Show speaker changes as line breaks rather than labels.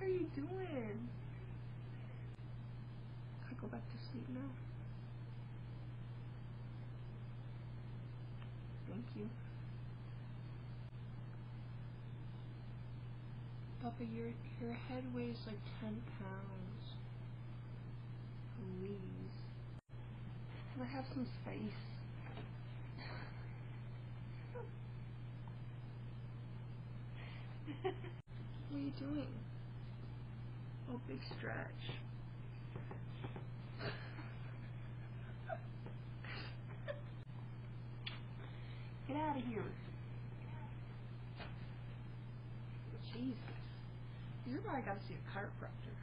are you doing? Can I go back to sleep now? Thank you. Papa, your head weighs like 10 pounds. Please. Can I have some space? What are you doing? Oh, big stretch. Get out of here. Jesus. You're probably gotta see a chiropractor.